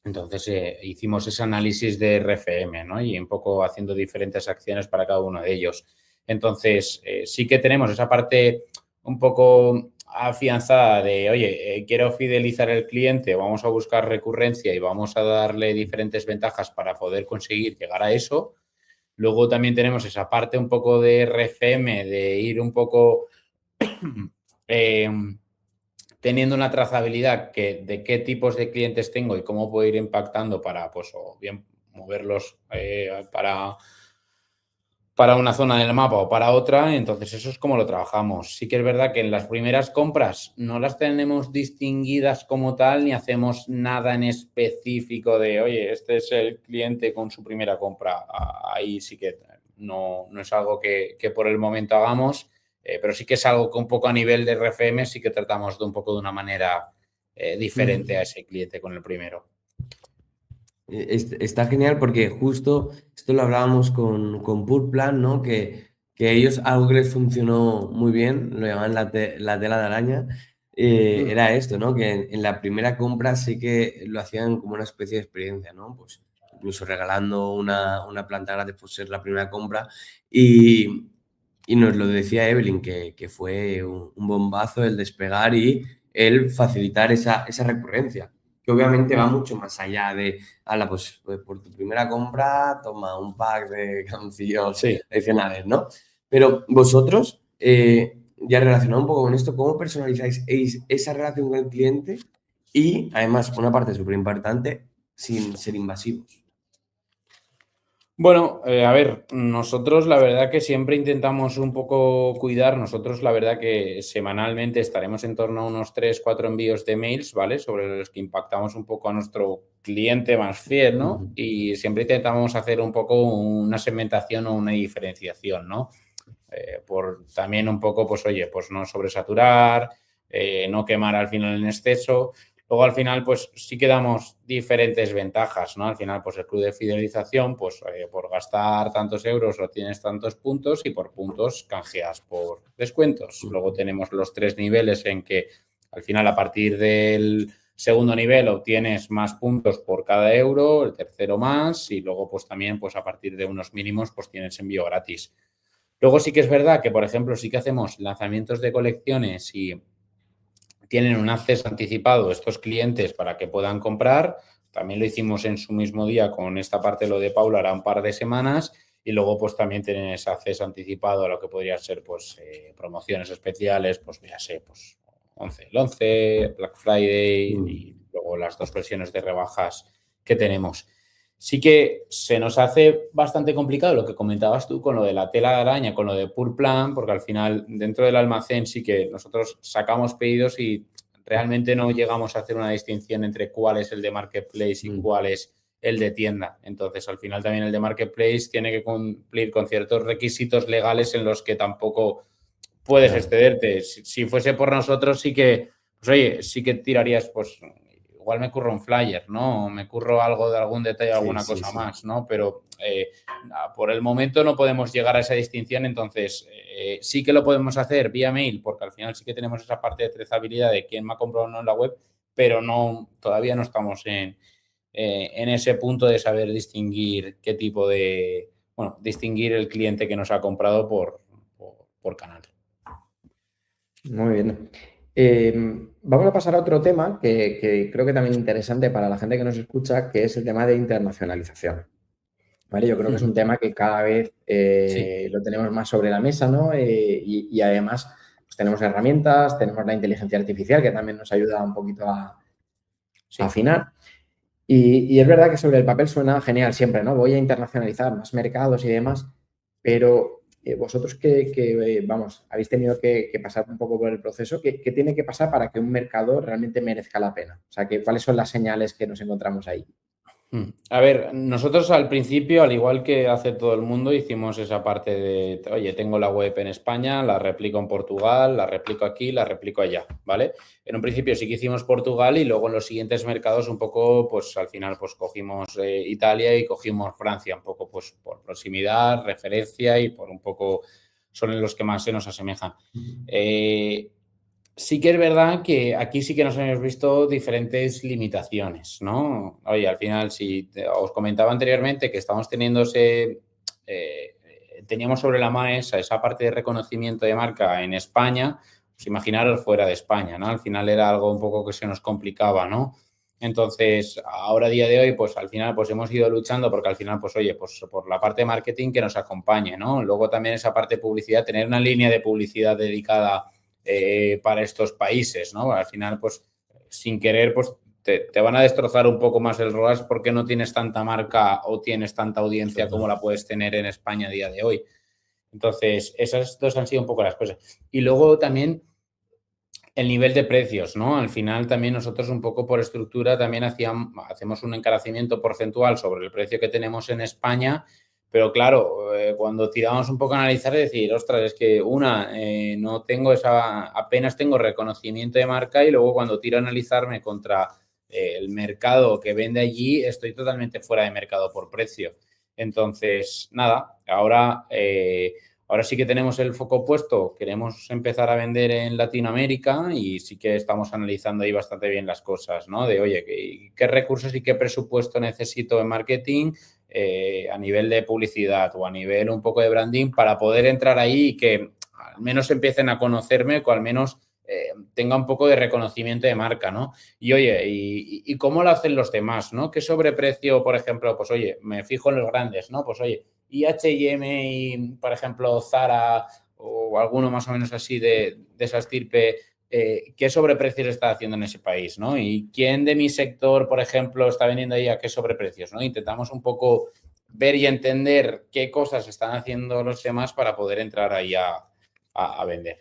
Entonces hicimos ese análisis de RFM, ¿no? Y un poco haciendo diferentes acciones para cada uno de ellos. Entonces, sí que tenemos esa parte un poco afianzada de, oye, quiero fidelizar al cliente, vamos a buscar recurrencia y vamos a darle diferentes ventajas para poder conseguir llegar a eso. Luego también tenemos esa parte un poco de RFM, de ir un poco eh, teniendo una trazabilidad de qué tipos de clientes tengo y cómo puedo ir impactando para, pues, o bien moverlos para para una zona del mapa o para otra, entonces eso es como lo trabajamos. Sí que es verdad que en las primeras compras no las tenemos distinguidas como tal, ni hacemos nada en específico de, oye, este es el cliente con su primera compra. Ahí sí que no es algo que por el momento hagamos, pero sí que es algo que un poco a nivel de RFM sí que tratamos de un poco de una manera diferente a ese cliente con el primero. Está genial porque justo esto lo hablábamos con Purplan, ¿no? Que ellos algo que les funcionó muy bien, lo llaman la tela de araña, era esto, ¿no? Que en la primera compra sí que lo hacían como una especie de experiencia, ¿no? Pues incluso regalando una planta gratis por ser la primera compra y nos lo decía Evelyn, que fue un bombazo el despegar y el facilitar esa recurrencia, que obviamente va mucho más allá de, pues por tu primera compra, toma un pack de calzoncillos adicionales, ¿no? Pero vosotros, ya relacionado un poco con esto, ¿cómo personalizáis esa relación con el cliente? Y además, una parte súper importante, sin ser invasivos. Bueno, a ver, nosotros la verdad que siempre intentamos un poco cuidar. Nosotros la verdad que semanalmente estaremos en torno a unos 3-4 envíos de mails, ¿vale? Sobre los que impactamos un poco a nuestro cliente más fiel, ¿no? Y siempre intentamos hacer un poco una segmentación o una diferenciación, ¿no? Por también un poco, pues oye, pues no sobresaturar, no quemar al final en exceso. Luego al final, pues sí que damos diferentes ventajas, ¿no? Al final, pues el club de fidelización, pues por gastar tantos euros obtienes tantos puntos y por puntos canjeas por descuentos. Luego tenemos los 3 niveles en que al final a partir del segundo nivel obtienes más puntos por cada euro, el tercero más y luego pues también pues a partir de unos mínimos pues tienes envío gratis. Luego sí que es verdad que, por ejemplo, sí que hacemos lanzamientos de colecciones y tienen un acceso anticipado estos clientes para que puedan comprar. También lo hicimos en su mismo día con esta parte, lo de Paula, hará un par de semanas. Y luego, pues también tienen ese acceso anticipado a lo que podría ser, pues, promociones especiales, pues, ya sé, pues, el 11, Black Friday y luego las 2 versiones de rebajas que tenemos. Sí que se nos hace bastante complicado lo que comentabas tú con lo de la tela de araña, con lo de Purplan, porque al final dentro del almacén sí que nosotros sacamos pedidos y realmente no llegamos a hacer una distinción entre cuál es el de Marketplace y cuál es el de tienda. Entonces, al final también el de Marketplace tiene que cumplir con ciertos requisitos legales en los que tampoco puedes excederte. Si fuese por nosotros, sí que, pues oye, sí que tirarías, pues igual me curro un flyer, ¿no? O me curro algo de algún detalle, alguna cosa más, ¿no? Pero por el momento no podemos llegar a esa distinción, entonces sí que lo podemos hacer vía mail, porque al final sí que tenemos esa parte de trazabilidad de quién me ha comprado o no en la web, pero todavía no estamos en ese punto de saber distinguir qué tipo de, bueno, distinguir el cliente que nos ha comprado por canal. Muy bien. Vamos a pasar a otro tema que creo que también es interesante para la gente que nos escucha, que es el tema de internacionalización. ¿Vale? Yo creo que es un tema que cada vez lo tenemos más sobre la mesa, ¿no? Y además pues tenemos herramientas, tenemos la inteligencia artificial que también nos ayuda un poquito a afinar. Y es verdad que sobre el papel suena genial siempre, ¿no? Voy a internacionalizar más mercados y demás, pero vosotros que vamos, habéis tenido que pasar un poco por el proceso, ¿qué tiene que pasar para que un mercado realmente merezca la pena? O sea, ¿cuáles son las señales que nos encontramos ahí? A ver, nosotros al principio, al igual que hace todo el mundo, hicimos esa parte de, oye, tengo la web en España, la replico en Portugal, la replico aquí, la replico allá, ¿vale? En un principio sí que hicimos Portugal y luego en los siguientes mercados un poco, pues al final pues cogimos Italia y cogimos Francia, un poco pues por proximidad, referencia y por un poco son los que más se nos asemejan. Sí que es verdad que aquí sí que nos hemos visto diferentes limitaciones, ¿no? Oye, al final, si os comentaba anteriormente que estamos teníamos sobre la mesa esa parte de reconocimiento de marca en España, pues imaginaros fuera de España, ¿no? Al final era algo un poco que se nos complicaba, ¿no? Entonces, ahora a día de hoy, pues al final pues hemos ido luchando porque al final, pues oye, pues por la parte de marketing que nos acompañe, ¿no? Luego también esa parte de publicidad, tener una línea de publicidad dedicada para estos países, ¿no? Al final, pues, sin querer, pues, te van a destrozar un poco más el ROAS porque no tienes tanta marca o tienes tanta audiencia como la puedes tener en España a día de hoy. Entonces, esas dos han sido un poco las cosas. Y luego también el nivel de precios, ¿no? Al final también nosotros un poco por estructura también hacemos un encarecimiento porcentual sobre el precio que tenemos en España, pero claro, cuando tiramos un poco a analizar y decir, ostras, es que no tengo apenas tengo reconocimiento de marca y luego cuando tiro a analizarme contra el mercado que vende allí, estoy totalmente fuera de mercado por precio. Entonces, nada, ahora sí que tenemos el foco puesto, queremos empezar a vender en Latinoamérica y sí que estamos analizando ahí bastante bien las cosas, ¿no? De, oye, ¿qué recursos y qué presupuesto necesito en marketing a nivel de publicidad o a nivel un poco de branding para poder entrar ahí y que al menos empiecen a conocerme o al menos tenga un poco de reconocimiento de marca, ¿no? Y oye, ¿y cómo lo hacen los demás, ¿no? ¿Qué sobreprecio, por ejemplo? Pues oye, me fijo en los grandes, ¿no? Pues oye, y H&M y, por ejemplo, Zara o alguno más o menos así de esa estirpe, ¿qué sobreprecios está haciendo en ese país, ¿no? Y quién de mi sector, por ejemplo, está vendiendo ahí a qué sobreprecios, ¿no? Intentamos un poco ver y entender qué cosas están haciendo los demás para poder entrar ahí a vender.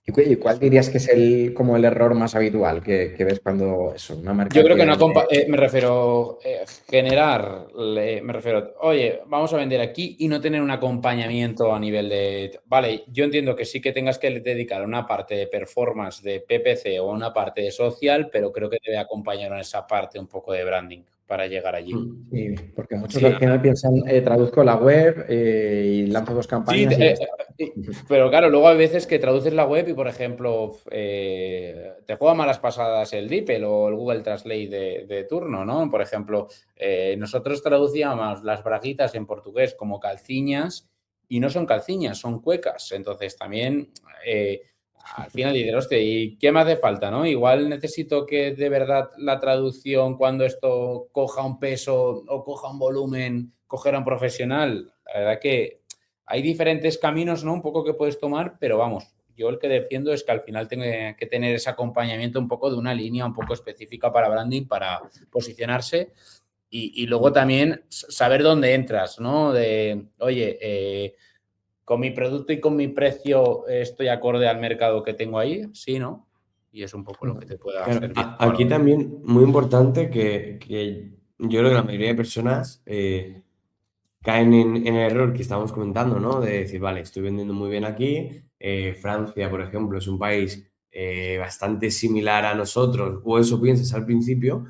¿Y cuál dirías que es como el error más habitual que ves cuando una marca Yo creo que quiere no, vender? me refiero me refiero, oye, vamos a vender aquí y no tener un acompañamiento a nivel de, vale, yo entiendo que sí que tengas que dedicar una parte de performance de PPC o una parte de social, pero creo que debe acompañar en esa parte un poco de branding para llegar allí. Sí, porque muchos Sí, al final piensan, traduzco la web y lanzo dos sí, campañas y ya está. pero claro, luego hay veces que traduces la web y, por ejemplo, te juega malas pasadas el DeepL o el Google Translate de turno, ¿no? Por ejemplo, nosotros traducíamos las braguitas en portugués como calciñas y no son calciñas, son cuecas. Entonces, también al final dices, hostia, ¿y qué me hace falta, no? Igual necesito que de verdad la traducción, cuando esto coja un peso o coja un volumen, coger a un profesional. La verdad que hay diferentes caminos, ¿no? Un poco que puedes tomar, pero vamos, yo el que defiendo es que al final tenga que tener ese acompañamiento un poco de una línea un poco específica para branding, para posicionarse y luego también saber dónde entras, ¿no? De, oye, con mi producto y con mi precio estoy acorde al mercado que tengo ahí, sí, ¿no? Y es un poco lo que te pueda Claro, servir. aquí también muy importante que yo creo que la mayoría de personas caen en el error que estábamos comentando, ¿no? De decir, vale, estoy vendiendo muy bien aquí. Francia, por ejemplo, es un país bastante similar a nosotros, o eso piensas al principio,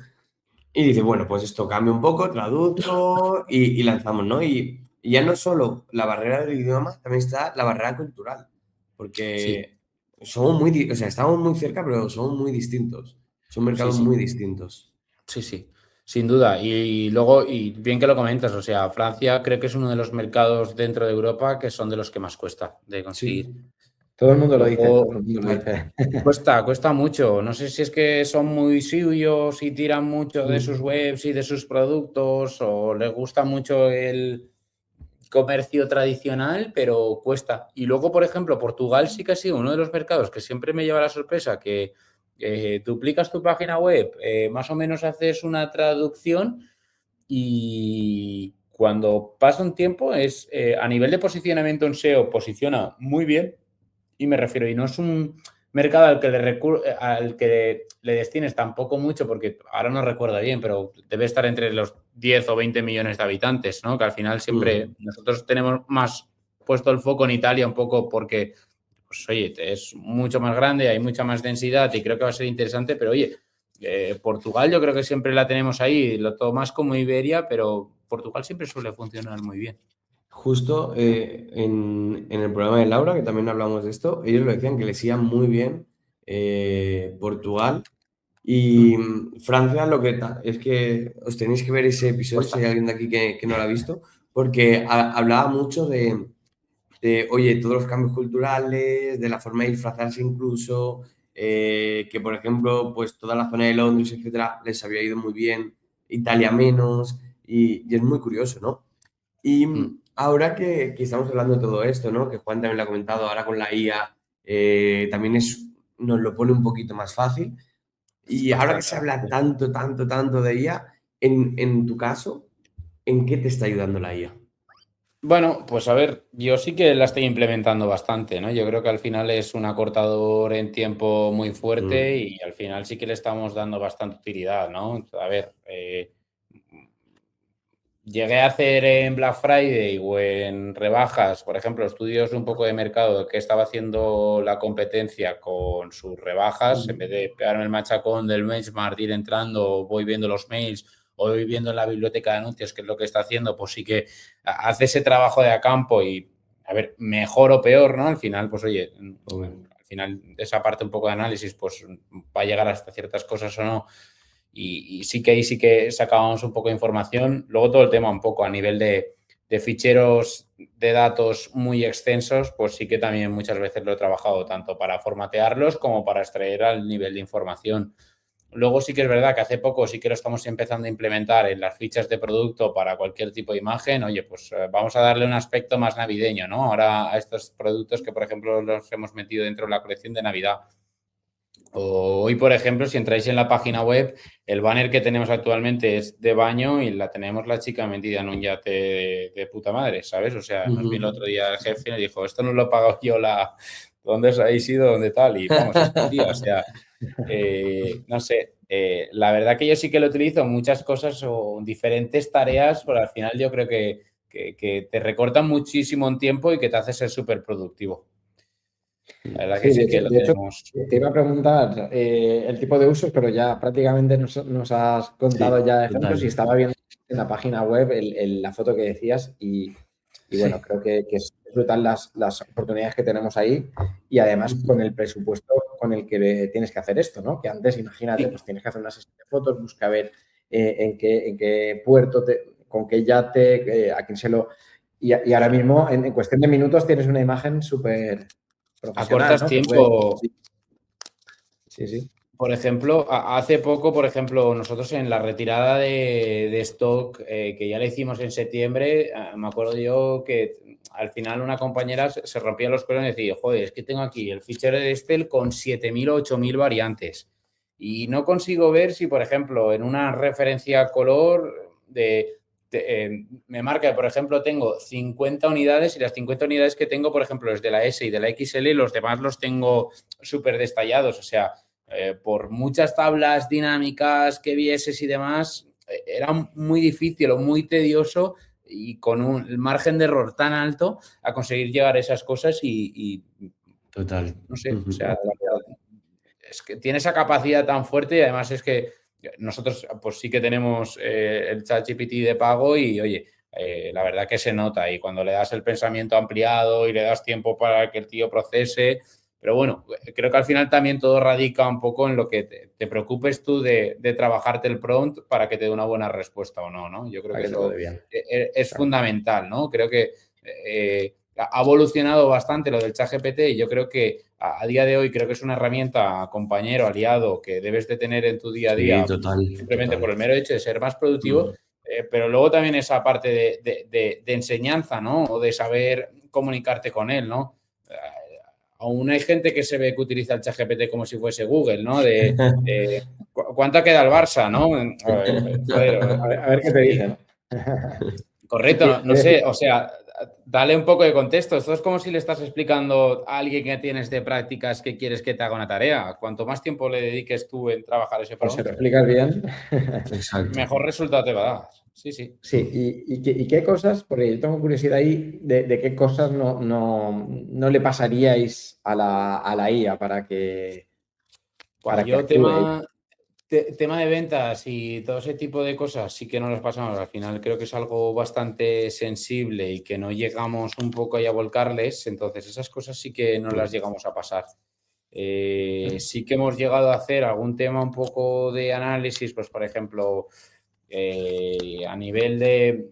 y dices, bueno, pues esto cambia un poco, traduzco y lanzamos, ¿no? Y ya no solo la barrera del idioma, también está la barrera cultural, Sí, porque somos o sea, estamos muy cerca, pero somos muy distintos. Son sí, mercados sí. muy distintos. Sí, sí, sin duda. Y luego, y bien que lo comentas, o sea, Francia creo que es uno de los mercados dentro de Europa que son de los que más cuesta de conseguir. Sí. Todo el mundo lo dice, Luego, todo el mundo lo Ay, dice. cuesta mucho. No sé si es que son muy suyos y tiran mucho de sus webs y de sus productos o les gusta mucho el comercio tradicional, pero cuesta. Y luego, por ejemplo, Portugal sí que ha sido uno de los mercados que siempre me lleva la sorpresa que duplicas tu página web, más o menos haces una traducción y cuando pasa un tiempo es a nivel de posicionamiento en SEO posiciona muy bien y me refiero, y no es un mercado al que le destines tampoco mucho, porque ahora no recuerdo bien, pero debe estar entre los 10 o 20 millones de habitantes, ¿no? Que al final siempre nosotros tenemos más puesto el foco en Italia un poco porque, pues oye, es mucho más grande, hay mucha más densidad y creo que va a ser interesante, pero oye, Portugal yo creo que siempre la tenemos ahí, lo tomas como Iberia, pero Portugal siempre suele funcionar muy bien. Justo en el programa de Laura, que también hablamos de esto, ellos lo decían que les iba muy bien Portugal y Francia. Es que os tenéis que ver ese episodio si hay alguien de aquí que no lo ha visto, porque hablaba mucho oye, todos los cambios culturales, de la forma de disfrazarse incluso, que por ejemplo, pues toda la zona de Londres, etcétera, les había ido muy bien, Italia menos, y es muy curioso, ¿no? Y ahora que estamos hablando de todo esto, ¿no? Que Juan también lo ha comentado, ahora con la IA también nos lo pone un poquito más fácil. Y ahora que Bastante. se habla tanto, tanto, tanto de IA, en tu caso, ¿en qué te está ayudando la IA? Bueno, pues a ver, yo sí que la estoy implementando bastante, ¿no? Yo creo que al final es un acortador en tiempo muy fuerte y al final sí que le estamos dando bastante utilidad, ¿no? A ver, llegué a hacer en Black Friday o en rebajas, por ejemplo, estudios un poco de mercado de qué estaba haciendo la competencia con sus rebajas, en vez de pegarme el machacón del benchmark, ir entrando, voy viendo los mails o voy viendo en la biblioteca de anuncios qué es lo que está haciendo, pues sí que hace ese trabajo de a campo y, a ver, mejor o peor, ¿no? Al final, pues oye, al final esa parte un poco de análisis, pues va a llegar hasta ciertas cosas o no. Y sí que ahí sí que sacábamos un poco de información. Luego todo el tema un poco a nivel de ficheros de datos muy extensos, pues sí que también muchas veces lo he trabajado tanto para formatearlos como para extraer al nivel de información. Luego sí que es verdad que hace poco sí que lo estamos empezando a implementar en las fichas de producto para cualquier tipo de imagen. Oye, pues vamos a darle un aspecto más navideño, ¿no? Ahora a estos productos que, por ejemplo, los hemos metido dentro de la colección de Navidad. Hoy, por ejemplo, si entráis en la página web, el banner que tenemos actualmente es de baño y la tenemos la chica metida en un yate de puta madre, ¿sabes? O sea, nos vino el otro día el jefe y nos dijo, esto no lo he pagado yo ¿dónde os habéis ido? ¿Dónde tal? Y vamos, es que el día, o sea, no sé, la verdad que yo sí que lo utilizo en muchas cosas o en diferentes tareas, pero al final yo creo que te recortan muchísimo en tiempo y que te hace ser súper productivo. La verdad que Sí, sí que lo de hecho, tenemos. te iba a preguntar el tipo de usos, pero ya prácticamente nos has contado Sí, ya ejemplos y total. estaba viendo en la página web la foto que decías y bueno, Sí. creo que es brutal las oportunidades que tenemos ahí y además con el presupuesto con el que tienes que hacer esto, ¿no? Que antes, imagínate, pues tienes que hacer una sesión de fotos, busca ver en qué puerto, con qué yate, a quién se lo... Y ahora mismo, en cuestión de minutos, tienes una imagen súper profesional, Acortas ¿no? Que puedes... tiempo. Sí, sí. Por ejemplo, hace poco, por ejemplo, nosotros en la retirada de stock que ya le hicimos en septiembre, me acuerdo yo que al final una compañera se rompía los pelos y decía, joder, es que tengo aquí el fichero de Excel con 7.000 o 8.000 variantes y no consigo ver si, por ejemplo, en una referencia color me marca, por ejemplo, tengo 50 unidades y las 50 unidades que tengo, por ejemplo, es de la S y de la XL y los demás los tengo súper destallados, o sea, por muchas tablas dinámicas que vieses y demás, era muy difícil o muy tedioso y con un margen de error tan alto a conseguir llegar a esas cosas y Total. no sé, o sea, es que tiene esa capacidad tan fuerte y además es que nosotros pues sí que tenemos el ChatGPT de pago y oye, la verdad que se nota y cuando le das el pensamiento ampliado y le das tiempo para que el tío procese, pero bueno, creo que al final también todo radica un poco en lo que te preocupes tú de trabajarte el prompt para que te dé una buena respuesta o no, ¿no? Yo creo Para que que te lo dé eso bien. es Claro. fundamental, ¿no? Creo que ha evolucionado bastante lo del ChatGPT y yo creo que a día de hoy creo que es una herramienta, compañero, aliado, que debes de tener en tu día a Sí, día total, simplemente por total. el mero hecho de ser más productivo, pero luego también esa parte de enseñanza, ¿no? O de saber comunicarte con él, ¿no? Aún hay gente que se ve que utiliza el ChatGPT como si fuese Google, ¿no? ¿Cuánto queda el Barça, no? Joder, A ver qué te dice, ¿no? ¿Y correcto, no qué decir? sé, o sea, dale un poco de contexto. Esto es como si le estás explicando a alguien que tienes de prácticas que quieres que te haga una tarea. Cuanto más tiempo le dediques tú en trabajar ese Pues se lo prompt, explicas bien. Exacto. mejor resultado te va a dar. Sí, sí. Sí, ¿y qué cosas, porque yo tengo curiosidad ahí, de qué cosas no le pasaríais a la IA Pues para que yo actúe? tema de ventas y todo ese tipo de cosas sí que no las pasamos. Al final creo que es algo bastante sensible y que no llegamos un poco ahí a volcarles. Entonces esas cosas sí que no las llegamos a pasar. Sí que hemos llegado a hacer algún tema un poco de análisis, pues por ejemplo, a nivel de,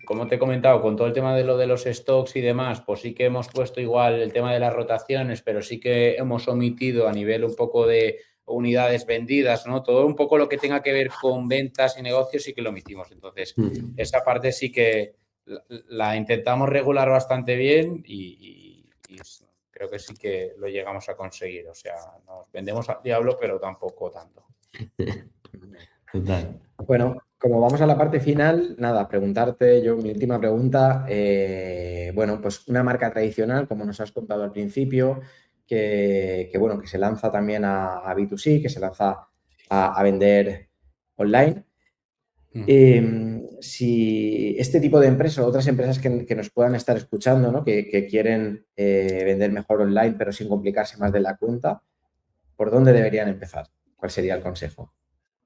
como te he comentado, con todo el tema de lo de los stocks y demás, pues sí que hemos puesto igual el tema de las rotaciones, pero sí que hemos omitido a nivel un poco de unidades vendidas, ¿no? Todo un poco lo que tenga que ver con ventas y negocios sí que lo omitimos. Entonces, esa parte sí que la intentamos regular bastante bien y creo que sí que lo llegamos a conseguir. O sea, nos vendemos al diablo, pero tampoco tanto. Total. Bueno, como vamos a la parte final, nada, preguntarte yo, mi última pregunta, bueno, pues una marca tradicional, como nos has contado al principio, bueno, que se lanza también a B2C, que se lanza a vender online. Si este tipo de empresas o otras empresas que nos puedan estar escuchando, ¿no? que quieren vender mejor online, pero sin complicarse más de la cuenta, ¿por dónde deberían empezar? ¿Cuál sería el consejo?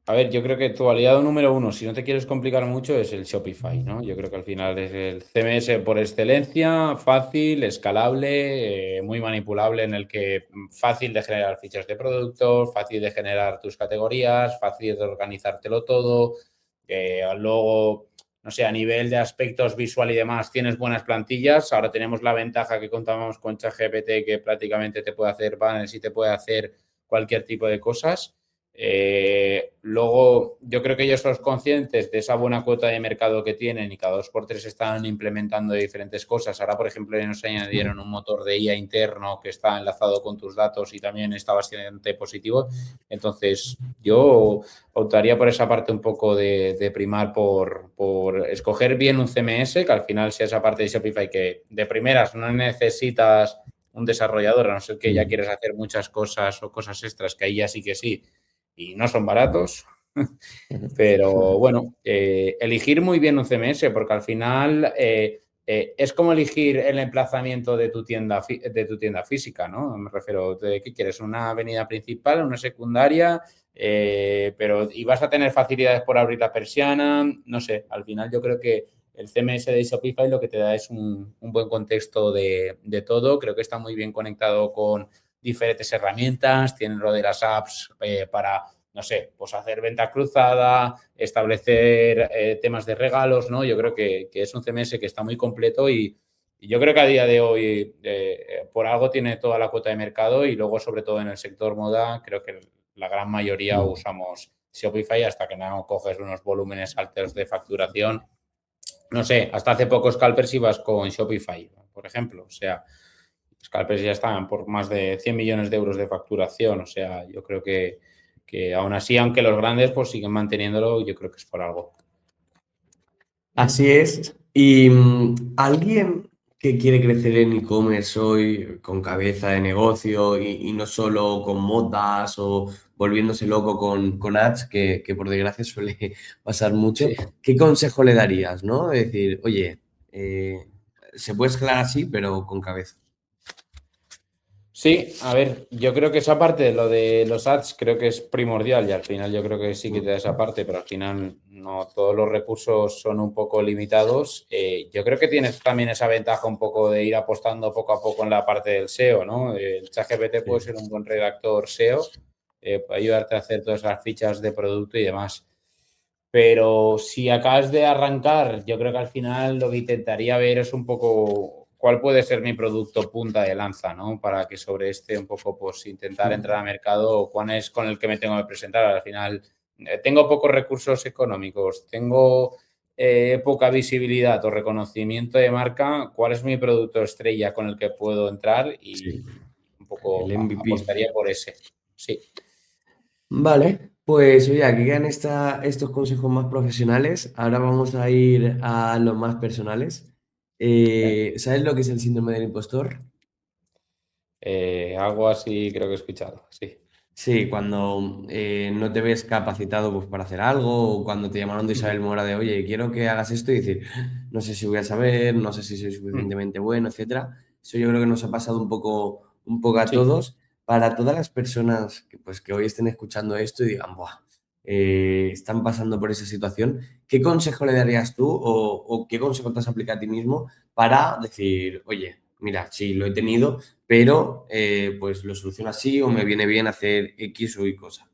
A ver, yo creo que tu aliado número uno, si no te quieres complicar mucho, es el Shopify, ¿no? Yo creo que al final es el CMS por excelencia, fácil, escalable, muy manipulable, en el que fácil de generar fichas de productos, fácil de generar tus categorías, fácil de organizártelo todo. Luego, no sé, a nivel de aspectos visual y demás, tienes buenas plantillas. Ahora tenemos la ventaja que contábamos con ChatGPT, que prácticamente te puede hacer banners y te puede hacer cualquier tipo de cosas. Luego, yo creo que ellos son conscientes de esa buena cuota de mercado que tienen y cada 2x3 están implementando diferentes cosas. Ahora, por ejemplo, nos añadieron un motor de IA interno que está enlazado con tus datos y también está bastante positivo. Entonces, yo optaría por esa parte un poco de primar por escoger bien un CMS, que al final sea esa parte de Shopify que de primeras no necesitas un desarrollador, a no ser que ya quieres hacer muchas cosas o cosas extras, que ahí ya sí que sí, y no son baratos. Pero bueno, elegir muy bien un CMS, porque al final es como elegir el emplazamiento de tu tienda física, ¿no? Me refiero, ¿de qué quieres? ¿Una avenida principal, una secundaria? Y vas a tener facilidades por abrir la persiana, no sé, al final yo creo que el CMS de Shopify lo que te da es un buen contexto de todo. Creo que está muy bien conectado con diferentes herramientas, tienen lo de las apps para, no sé, pues hacer venta cruzada, establecer temas de regalos, ¿no? Yo creo que es un CMS que está muy completo y yo creo que a día de hoy por algo tiene toda la cuota de mercado y luego sobre todo en el sector moda creo que la gran mayoría usamos Shopify hasta que no coges unos volúmenes altos de facturación. No sé, hasta hace poco Scalpers ibas con Shopify, por ejemplo. O sea, Scalpers ya estaban por más de 100 millones de euros de facturación. O sea, yo creo que aún así, aunque los grandes pues siguen manteniéndolo, yo creo que es por algo. Así es. Y alguien que quiere crecer en e-commerce hoy con cabeza de negocio y no solo con modas o volviéndose loco con ads, que por desgracia suele pasar mucho, Sí. ¿qué consejo le darías, no? De decir, oye, se puede escalar así, pero con cabeza. Sí, a ver, yo creo que esa parte de lo de los ads creo que es primordial y al final yo creo que sí que te da esa parte, pero al final no todos los recursos son un poco limitados. Yo creo que tienes también esa ventaja un poco de ir apostando poco a poco en la parte del SEO, ¿no? El ChatGPT puede ser un buen redactor SEO, puede ayudarte a hacer todas las fichas de producto y demás. Pero si acabas de arrancar, yo creo que al final lo que intentaría ver es un poco cuál puede ser mi producto punta de lanza, ¿no? Para que sobre este un poco, pues, intentar entrar al mercado, cuál es con el que me tengo que presentar. Al final, tengo pocos recursos económicos, tengo poca visibilidad o reconocimiento de marca, ¿cuál es mi producto estrella con el que puedo entrar? Y Sí, un poco el MVP. apostaría por ese. Sí. Vale, pues oye, aquí quedan estos consejos más profesionales. Ahora vamos a ir a los más personales. ¿Sabes lo que es el síndrome del impostor? Algo así creo que he escuchado, sí. Sí, cuando no te ves capacitado pues, para hacer algo, o cuando te llamaron de Isabel Mora de, oye, quiero que hagas esto y decir, no sé si voy a saber, no sé si soy suficientemente bueno, etcétera. Eso yo creo que nos ha pasado un poco a Sí. todos. Para todas las personas que hoy estén escuchando esto y digan, Buah, están pasando por esa situación, ¿qué consejo le darías tú o qué consejo te has aplicado a ti mismo para decir, oye, mira, sí, lo he tenido, pero pues lo soluciono así o me viene bien hacer X o Y cosa?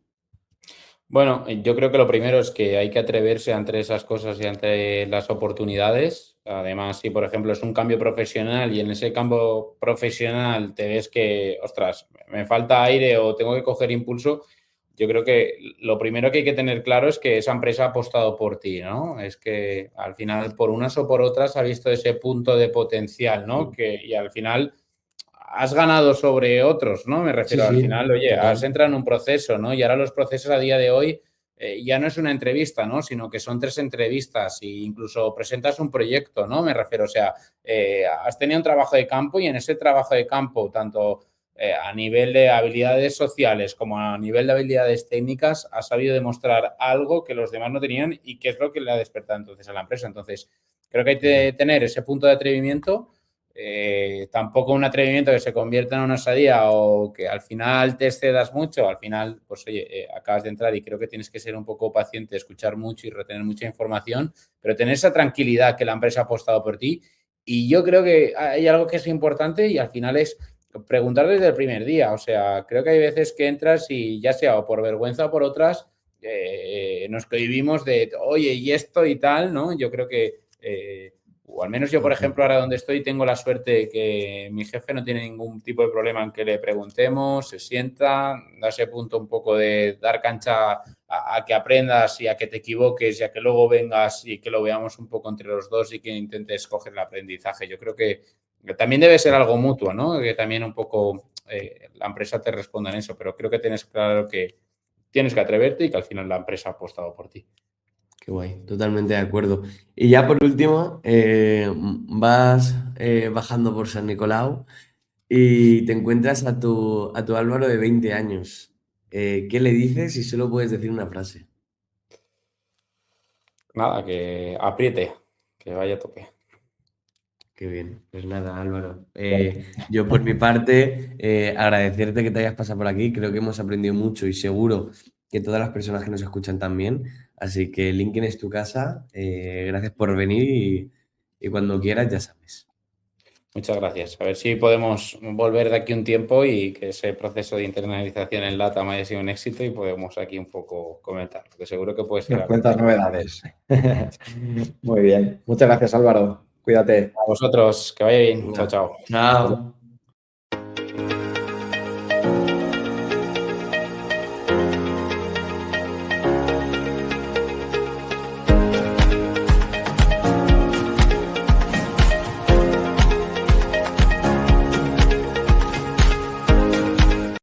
Bueno, yo creo que lo primero es que hay que atreverse ante esas cosas y ante las oportunidades. Además, si por ejemplo es un cambio profesional y en ese cambio profesional te ves que, ostras, me falta aire o tengo que coger impulso, yo creo que lo primero que hay que tener claro es que esa empresa ha apostado por ti, ¿no? Es que al final, por unas o por otras, ha visto ese punto de potencial, ¿no? Y al final has ganado sobre otros, ¿no? Me Sí, refiero al sí, final, oye, has total. entrado en un proceso, ¿no? Y ahora los procesos a día de hoy ya no es una entrevista, ¿no? Sino que son 3 entrevistas e incluso presentas un proyecto, ¿no? Me refiero, o sea, has tenido un trabajo de campo y en ese trabajo de campo, tanto a nivel de habilidades sociales como a nivel de habilidades técnicas, has sabido demostrar algo que los demás no tenían y que es lo que le ha despertado entonces a la empresa. Entonces, creo que hay que tener ese punto de atrevimiento. Tampoco un atrevimiento que se convierta en una osadía o que al final te excedas mucho, al final, pues oye, acabas de entrar y creo que tienes que ser un poco paciente, escuchar mucho y retener mucha información, pero tener esa tranquilidad que la empresa ha apostado por ti. Y yo creo que hay algo que es importante y al final es preguntar desde el primer día. O sea, creo que hay veces que entras y ya sea o por vergüenza o por otras, nos cohibimos de, oye, y esto y tal, ¿no? Yo creo que... o al menos yo, por ejemplo, ahora donde estoy, tengo la suerte de que mi jefe no tiene ningún tipo de problema en que le preguntemos, se sienta, da ese punto un poco de dar cancha a que aprendas y a que te equivoques y a que luego vengas y que lo veamos un poco entre los dos y que intentes coger el aprendizaje. Yo creo que también debe ser algo mutuo, ¿no? Que también un poco la empresa te responda en eso, pero creo que tienes claro que tienes que atreverte y que al final la empresa ha apostado por ti. Qué guay, totalmente de acuerdo. Y ya por último, vas bajando por San Nicolau y te encuentras a tu Álvaro de 20 años. ¿Qué le dices si solo puedes decir una frase? Nada, que apriete, que vaya a tope. Qué bien, pues nada, Álvaro. Yo por mi parte, agradecerte que te hayas pasado por aquí. Creo que hemos aprendido mucho y seguro que todas las personas que nos escuchan también. Así que LinkedIn es tu casa. Gracias por venir y cuando quieras ya sabes. Muchas gracias. A ver si podemos volver de aquí un tiempo y que ese proceso de internalización en LATAM haya sido un éxito y podemos aquí un poco comentar, porque seguro que puede ser Nos algo. cuentas novedades. Muy bien. Muchas gracias, Álvaro. Cuídate. A vosotros, que vaya bien. Venga, Chao, chao. chao.